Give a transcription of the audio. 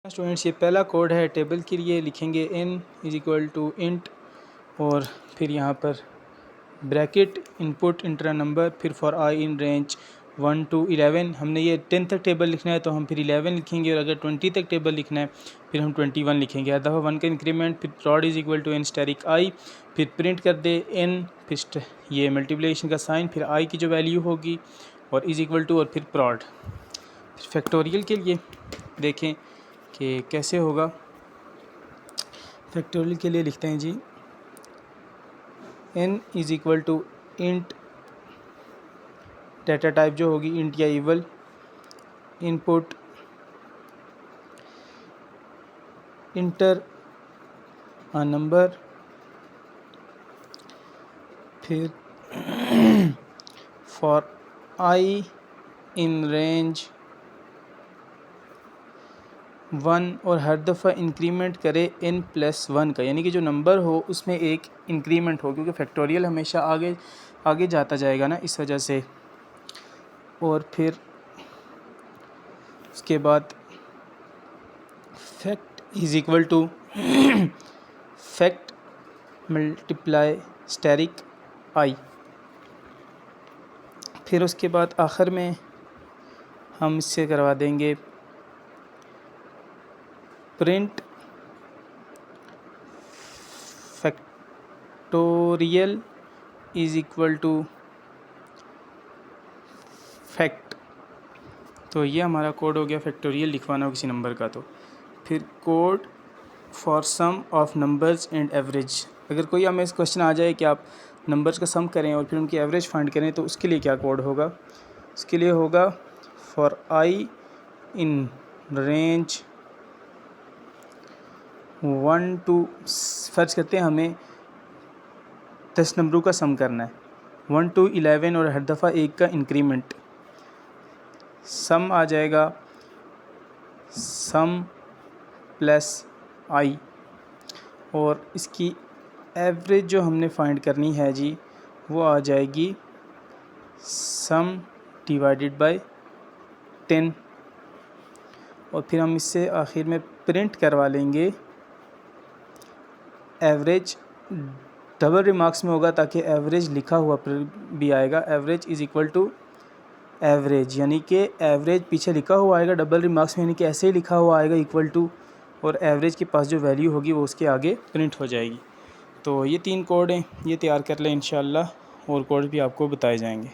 Students ये पहला code है टेबल के लिए। लिखेंगे n is equal to int और फिर यहाँ पर ब्रैकेट इनपुट इंटर नंबर, फिर for i in range 1 to 11। हमने ये 10 तक टेबल लिखना है तो हम फिर 11 लिखेंगे, और अगर 20 तक टेबल लिखना है फिर हम 21 लिखेंगे। हर दफ़ा 1 का इंक्रीमेंट, फिर prod is equal to n static i, फिर प्रिंट कर दे n, फिर ये मल्टीप्लिकेशन का साइन, फिर आई की जो वैल्यू होगी और इज़ इक्वल टू, और फिर प्रॉड। फिर फैक्टोरियल के लिए देखें कि कैसे होगा। फैक्टोरियल के लिए लिखते हैं जी n is equal to int, data type जो होगी इंट या eval, input enter a number, फिर फॉर आई इन रेंज 1, और हर दफ़ा इंक्रीमेंट करे n+1 का, यानी कि जो नंबर हो उसमें एक इंक्रीमेंट हो, क्योंकि फैक्टोरियल हमेशा आगे आगे जाता जाएगा ना, इस वजह से। और फिर उसके बाद fact is equal to fact multiply static i. फिर उसके बाद आखिर में हम इससे करवा देंगे print factorial is equal to fact. तो ये हमारा कोड हो गया फैक्टोरियल लिखवाना हो किसी नंबर का। तो फिर code for sum of numbers and average. अगर कोई हमें इस क्वेश्चन आ जाए कि आप नंबर्स का सम करें और फिर उनकी एवरेज फाइंड करें, तो उसके लिए क्या कोड होगा। उसके लिए होगा for i in range 1 to, फर्ज करते हैं हमें 10 नंबरों का सम करना है, 1 to 11, और हर दफ़ा एक का इंक्रीमेंट। सम आ जाएगा सम प्लस आई, और इसकी एवरेज जो हमने फाइंड करनी है जी वो आ जाएगी सम डिवाइडेड बाय 10। और फिर हम इससे आखिर में प्रिंट करवा लेंगे एवरेज। डबल रिमार्क्स में होगा ताकि एवरेज लिखा हुआ भी आएगा। Average is equal to average, यानी कि एवरेज पीछे लिखा हुआ आएगा डबल रिमार्क्स में, यानी कि ऐसे ही लिखा हुआ आएगा इक्वल टू, और एवरेज के पास जो वैल्यू होगी वो उसके आगे प्रिंट हो जाएगी। तो ये 3 कोड हैं, ये तैयार कर लें इंशाल्लाह, और कोड भी आपको बताए जाएंगे।